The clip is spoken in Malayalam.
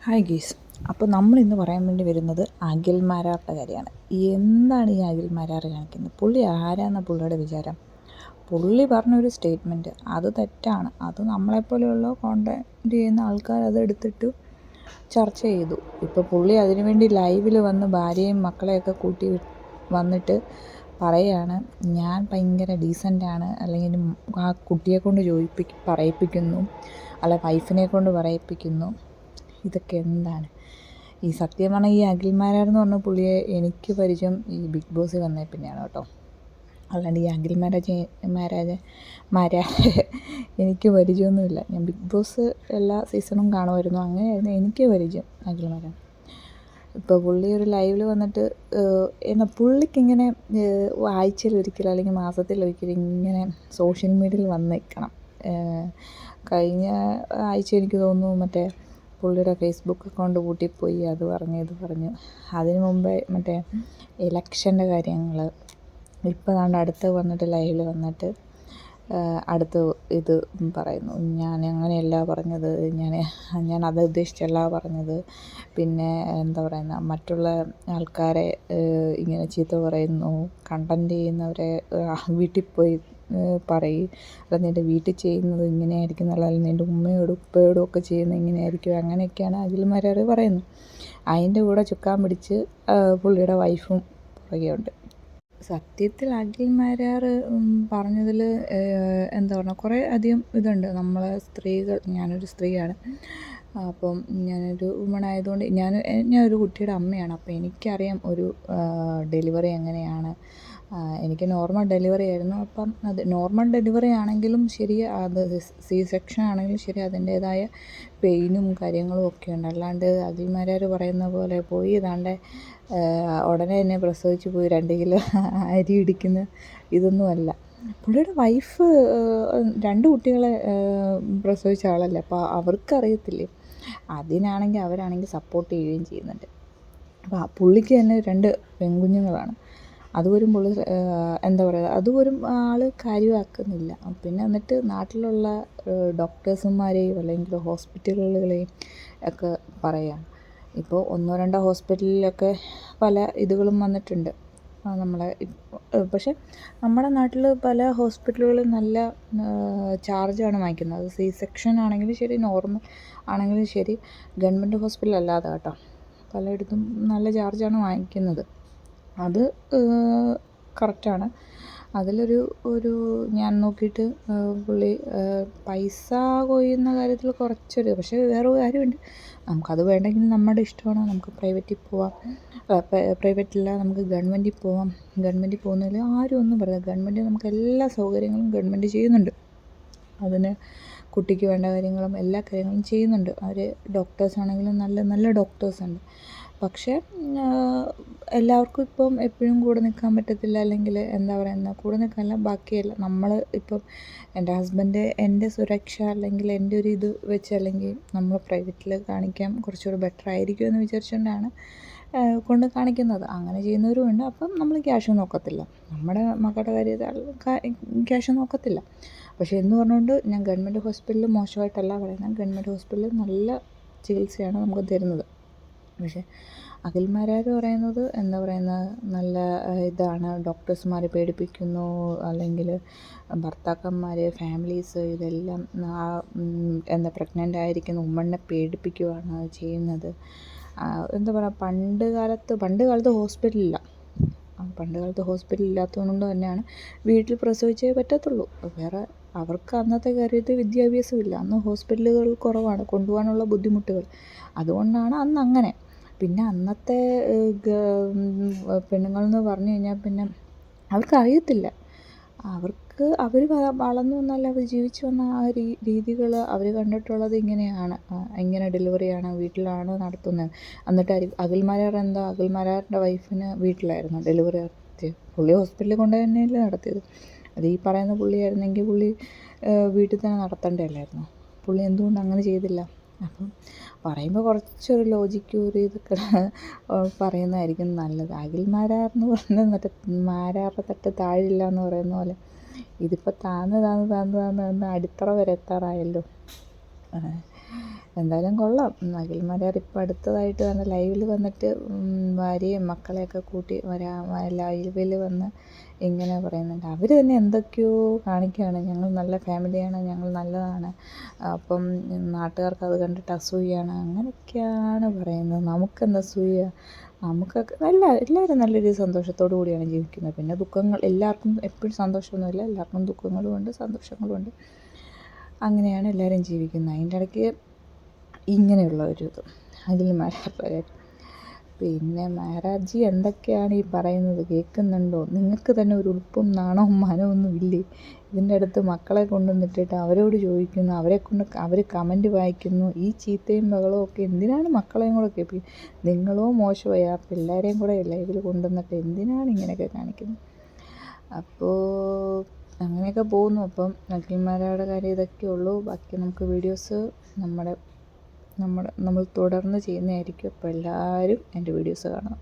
ഹായ് ഗീസ്. അപ്പോൾ നമ്മളിന്ന് പറയാൻ വേണ്ടി വരുന്നത് അഖിൽമാരാറുടെ കാര്യമാണ്. എന്താണ് ഈ അഖിൽമാരാർ കാണിക്കുന്നത്? പുള്ളി ആരാന്ന പുള്ളിയുടെ വിചാരം? പുള്ളി പറഞ്ഞൊരു സ്റ്റേറ്റ്മെൻറ്റ് അത് തെറ്റാണ്. അത് നമ്മളെപ്പോലെയുള്ള കോണ്ടന്റ് ചെയ്യുന്ന ആൾക്കാർ അത് എടുത്തിട്ട് ചർച്ച ചെയ്തു. ഇപ്പോൾ പുള്ളി അതിനുവേണ്ടി ലൈവിൽ വന്ന് ഭാര്യയും മക്കളെയൊക്കെ കൂട്ടി വന്നിട്ട് പറയുകയാണ്, ഞാൻ ഭയങ്കര ഡീസൻ്റാണ്, അല്ലെങ്കിൽ ആ കുട്ടിയെ കൊണ്ട് പറയിപ്പിക്കുന്നു, അല്ല വൈഫിനെ കൊണ്ട് പറയിപ്പിക്കുന്നു. ഇതൊക്കെ എന്താണ്? ഈ സത്യം പറഞ്ഞാൽ ഈ അഖിൽമാരാർ എന്ന് പറഞ്ഞ പുള്ളിയെ എനിക്ക് പരിചയം ഈ ബിഗ് ബോസ് വന്നേ പിന്നെയാണ് കേട്ടോ. അല്ലാണ്ട് ഈ മാരാജ് എനിക്ക് പരിചയമൊന്നുമില്ല. ഞാൻ ബിഗ് ബോസ് എല്ലാ സീസണും കാണുമായിരുന്നു. അങ്ങനെയായിരുന്നു എനിക്ക് പരിചയം അഖിൽമാരാർ. ഇപ്പോൾ പുള്ളി ഒരു ലൈവിൽ വന്നിട്ട് പുള്ളിക്കിങ്ങനെ ആഴ്ചയിലൊരിക്കൽ അല്ലെങ്കിൽ മാസത്തിലൊരിക്കൽ ഇങ്ങനെ സോഷ്യൽ മീഡിയയിൽ വന്ന് നിൽക്കണം. കഴിഞ്ഞ ആഴ്ച എനിക്ക് തോന്നുന്നു മറ്റേ പുള്ളിയുടെ ഫേസ്ബുക്ക് അക്കൗണ്ട് പൂട്ടിപ്പോയി, അത് പറഞ്ഞു ഇത് പറഞ്ഞു. അതിന് മുമ്പേ മറ്റേ ഇലക്ഷൻ്റെ കാര്യങ്ങൾ. ഇപ്പോൾ ദാണ്ട് അടുത്ത് വന്നിട്ട് ലൈവിൽ വന്നിട്ട് അടുത്ത് ഇത് പറയുന്നു, ഞാൻ അങ്ങനെയല്ല പറഞ്ഞത്, ഞാൻ അത് ഉദ്ദേശിച്ചല്ല പറഞ്ഞത്. പിന്നെ എന്താ പറയുന്ന, മറ്റുള്ള ആൾക്കാരെ ഇങ്ങനെ ചീത്ത പറയുന്നു, കണ്ടൻറ്റ് ചെയ്യുന്നവരെ വീട്ടിൽ പോയി പറയും, അല്ല നിൻ്റെ വീട്ടിൽ ചെയ്യുന്നത് ഇങ്ങനെയായിരിക്കും എന്നുള്ളത്, അല്ലെങ്കിൽ നിൻ്റെ ഉമ്മയോടും ഉപ്പയോടും ഒക്കെ ചെയ്യുന്നത് ഇങ്ങനെയായിരിക്കും, അങ്ങനെയൊക്കെയാണ് അഖിൽമാരാർ പറയുന്നത്. അതിൻ്റെ കൂടെ ചുക്കാൻ പിടിച്ച് പുള്ളിയുടെ വൈഫും പുറകെയുണ്ട്. സത്യത്തിൽ അഖിൽമാരാർ പറഞ്ഞതിൽ എന്താ പറയുക, കുറേ അധികം ഇതുണ്ട്. നമ്മളെ സ്ത്രീകൾ, ഞാനൊരു സ്ത്രീയാണ്, അപ്പം ഞാനൊരു വുമൺ ആയതുകൊണ്ട് ഞാനൊരു കുട്ടിയുടെ അമ്മയാണ്. അപ്പോൾ എനിക്കറിയാം ഒരു ഡെലിവറി എങ്ങനെയാണ്. എനിക്ക് നോർമൽ ഡെലിവറി ആയിരുന്നു. അപ്പം അത് നോർമൽ ഡെലിവറി ആണെങ്കിലും ശരി, അത് സി സെക്ഷൻ ആണെങ്കിലും ശരി, അതിൻ്റേതായ പെയിനും കാര്യങ്ങളും ഒക്കെ ഉണ്ട്. അല്ലാണ്ട് അഖിൽമാരാർ പറയുന്ന പോലെ പോയി ഏതാണ്ട് ഉടനെ തന്നെ പ്രസവിച്ച് പോയി 2 കിലോ അരി ഇടിക്കുന്ന ഇതൊന്നുമല്ല. പുള്ളിയുടെ വൈഫ് 2 കുട്ടികളെ പ്രസവിച്ച ആളല്ലേ, അപ്പോൾ അവർക്കറിയത്തില്ലേ. അതിനാണെങ്കിൽ അവരാണെങ്കിൽ സപ്പോർട്ട് ചെയ്യുകയും ചെയ്യുന്നുണ്ട്. അപ്പോൾ പുള്ളിക്ക് തന്നെ 2 പെൺകുഞ്ഞുങ്ങളാണ്. അതുപോലും പുള്ളി എന്താ പറയുക, അതുപോലും ആൾ കാര്യമാക്കുന്നില്ല. പിന്നെ എന്നിട്ട് നാട്ടിലുള്ള ഡോക്ടേഴ്സുമാരെയും അല്ലെങ്കിൽ ഹോസ്പിറ്റലുകളെയും ഒക്കെ പറയുകയാണ്. ഇപ്പോൾ 1-2 ഹോസ്പിറ്റലിലൊക്കെ പല ഇതുകളും വന്നിട്ടുണ്ട് നമ്മളെ. പക്ഷേ നമ്മുടെ നാട്ടിൽ പല ഹോസ്പിറ്റലുകളും നല്ല ചാർജാണ് വാങ്ങിക്കുന്നത്. അത് സി സെക്ഷൻ ആണെങ്കിലും ശരി, നോർമൽ ആണെങ്കിലും ശരി, ഗവൺമെൻറ് ഹോസ്പിറ്റൽ അല്ലാതെ കേട്ടോ, പലയിടത്തും നല്ല ചാർജാണ് വാങ്ങിക്കുന്നത്. അത് കറക്റ്റാണ്. അതിലൊരു ഞാൻ നോക്കിയിട്ട് പുള്ളി പൈസ കൊയ്യുന്ന കാര്യത്തിൽ കുറച്ചൊരു, പക്ഷേ വേറൊരു കാര്യമുണ്ട്, നമുക്കത് വേണ്ടെങ്കിൽ നമ്മുടെ ഇഷ്ടമാണ്. നമുക്ക് പ്രൈവറ്റിൽ പോവാം, പ്രൈവറ്റില്ല നമുക്ക് ഗവൺമെൻറ്റിൽ പോവാം. ഗവൺമെൻറ്റിൽ പോകുന്നതിൽ ആരും ഒന്നും പറയാം. ഗവൺമെൻറ് നമുക്ക് എല്ലാ സൗകര്യങ്ങളും ഗവൺമെൻറ് ചെയ്യുന്നുണ്ട്. അതിന് കുട്ടിക്ക് വേണ്ട കാര്യങ്ങളും എല്ലാ കാര്യങ്ങളും ചെയ്യുന്നുണ്ട്. അവർ ഡോക്ടേഴ്സാണെങ്കിലും നല്ല നല്ല ഡോക്ടേഴ്സുണ്ട്. പക്ഷേ എല്ലാവർക്കും ഇപ്പം എപ്പോഴും കൂടെ നിൽക്കാൻ പറ്റത്തില്ല. അല്ലെങ്കിൽ എന്താ പറയുന്നത്, കൂടെ നിൽക്കാനല്ല, ബാക്കിയല്ല, നമ്മൾ ഇപ്പം എൻ്റെ ഹസ്ബൻഡ് എൻ്റെ സുരക്ഷ അല്ലെങ്കിൽ എൻ്റെ ഒരു ഇത് വെച്ച്, അല്ലെങ്കിൽ നമ്മൾ പ്രൈവറ്റിൽ കാണിക്കാൻ കുറച്ചുകൂടി ബെറ്റർ ആയിരിക്കും എന്ന് വിചാരിച്ചുകൊണ്ടാണ് കൊണ്ട് കാണിക്കുന്നത്. അങ്ങനെ ചെയ്യുന്നവരും ഉണ്ട്. അപ്പം നമ്മൾ ക്യാഷ് നോക്കത്തില്ല, നമ്മുടെ മക്കളുടെ കാര്യത്തിൽ ക്യാഷ് നോക്കത്തില്ല. പക്ഷേ എന്ന് പറഞ്ഞുകൊണ്ട് ഞാൻ ഗവൺമെൻറ് ഹോസ്പിറ്റലിൽ മോശമായിട്ടല്ല പറയുന്നത്. ഗവൺമെൻറ് ഹോസ്പിറ്റലിൽ നല്ല ചികിത്സയാണ് നമുക്ക് തരുന്നത്. പക്ഷേ അഖിൽമാരാർ പറയുന്നത് എന്താ പറയുന്നത്, നല്ല ഇതാണ്, ഡോക്ടേഴ്സുമാരെ പേടിപ്പിക്കുന്നു, അല്ലെങ്കിൽ ഭർത്താക്കന്മാർ, ഫാമിലീസ്, ഇതെല്ലാം എന്താ പ്രഗ്നൻ്റ് ആയിരിക്കുന്ന ഉമ്മനെ പേടിപ്പിക്കുകയാണ് ചെയ്യുന്നത്. എന്താ പറയുക, പണ്ട് കാലത്ത് ഹോസ്പിറ്റലില്ല. പണ്ട് കാലത്ത് ഹോസ്പിറ്റൽ ഇല്ലാത്തതുകൊണ്ട് തന്നെയാണ് വീട്ടിൽ പ്രസവിച്ചേ പറ്റത്തുള്ളൂ. വേറെ അവർക്ക് അന്നത്തെ കാര്യത്തിൽ വിദ്യാഭ്യാസമില്ല. അന്ന് ഹോസ്പിറ്റലുകൾ കുറവാണ്, കൊണ്ടുപോകാനുള്ള ബുദ്ധിമുട്ടുകൾ. അതുകൊണ്ടാണ് അന്ന് അങ്ങനെ. പിന്നെ അന്നത്തെ പെണ്ണുങ്ങളെന്ന് പറഞ്ഞു കഴിഞ്ഞാൽ പിന്നെ അവർക്കറിയത്തില്ല. അവർ വളർന്നു വന്നല്ല, അവർ ജീവിച്ചു വന്ന ആ രീതികൾ അവർ കണ്ടിട്ടുള്ളത് ഇങ്ങനെയാണ്. ഇങ്ങനെ ഡെലിവറിയാണ്, വീട്ടിലാണ് നടത്തുന്നത്. എന്നിട്ട് അഖിൽമാരാറിൻ്റെ വൈഫിന് വീട്ടിലായിരുന്നു ഡെലിവറി നടത്തിയത്. പുള്ളി ഹോസ്പിറ്റലിൽ കൊണ്ട് തന്നെയല്ലേ നടത്തിയത്. അത് ഈ പറയുന്ന പുള്ളിയായിരുന്നെങ്കിൽ പുള്ളി വീട്ടിൽ തന്നെ നടത്തേണ്ടതല്ലായിരുന്നു. പുള്ളി എന്തുകൊണ്ട് അങ്ങനെ ചെയ്തില്ല? അപ്പം പറയുമ്പോൾ കുറച്ചൊരു ലോജിക്ക് ഒരു ഇതൊക്കെ പറയുന്നതായിരിക്കും നല്ലത്. അഖിൽമാരാറെന്ന് പറയുന്നത് മറ്റേ മാരാറുടെ തട്ട് താഴില്ല എന്ന് പറയുന്ന പോലെ, ഇതിപ്പോൾ താന്ന് അടിത്തറ വരെ എത്താറായല്ലോ. എന്തായാലും കൊള്ളാം. അഖിൽമാരാർ ഇപ്പം അടുത്തതായിട്ട് തന്നെ ലൈവിൽ വന്നിട്ട് ഭാര്യയും മക്കളെയൊക്കെ കൂട്ടി ലൈവിൽ വന്ന് ഇങ്ങനെ പറയുന്നുണ്ട്. അവർ തന്നെ എന്തൊക്കെയോ കാണിക്കുകയാണ്, ഞങ്ങൾ നല്ല ഫാമിലിയാണ്, ഞങ്ങൾ നല്ലതാണ്, അപ്പം നാട്ടുകാർക്ക് അത് കണ്ടിട്ട് അസൂയാണ്, അങ്ങനെയൊക്കെയാണ് പറയുന്നത്. നമുക്കെന്താ അസൂയ? നമുക്കൊക്കെ എല്ലാവരും നല്ലൊരു സന്തോഷത്തോടു കൂടിയാണ് ജീവിക്കുന്നത്. പിന്നെ ദുഃഖങ്ങൾ, എല്ലാവർക്കും എപ്പോഴും സന്തോഷമൊന്നുമില്ല, എല്ലാവർക്കും ദുഃഖങ്ങളുമുണ്ട് സന്തോഷങ്ങളുമുണ്ട്. അങ്ങനെയാണ് എല്ലാവരും ജീവിക്കുന്നത്. അതിൻ്റെ ഇടയ്ക്ക് ഇങ്ങനെയുള്ള ഒരു ഇത് അഖിൽമാരാർ. പിന്നെ മാരാർജി എന്തൊക്കെയാണ് ഈ പറയുന്നത്, കേൾക്കുന്നുണ്ടോ? നിങ്ങൾക്ക് തന്നെ ഒരു ഉളുപ്പും നാണവും മാനമൊന്നും ഇല്ലേ? ഇതിൻ്റെ അടുത്ത് മക്കളെ കൊണ്ടുവന്നിട്ടിട്ട് അവരോട് ചോദിക്കുന്നു, അവർ കമൻറ്റ് വായിക്കുന്നു. ഈ ചീത്തയും ബഹളവും ഒക്കെ എന്തിനാണ്? മക്കളെയും കൂടെ കേൾപ്പിക്കും. നിങ്ങളോ മോശമായി, ആ പിള്ളേരെയും കൂടെ ലൈവിൽ കൊണ്ടുവന്നിട്ട് എന്തിനാണ് ഇങ്ങനെയൊക്കെ കാണിക്കുന്നത്? അപ്പോൾ അങ്ങനെയൊക്കെ പോകുന്നു. അപ്പം അഖിൽമാരാരുടെ കാര്യം ഇതൊക്കെ ഉള്ളൂ. ബാക്കി നമുക്ക് വീഡിയോസ് നമ്മൾ തുടർന്ന് ചെയ്യുന്നതായിരിക്കും. അപ്പോൾ എല്ലാവരും എൻ്റെ വീഡിയോസ് കാണണം.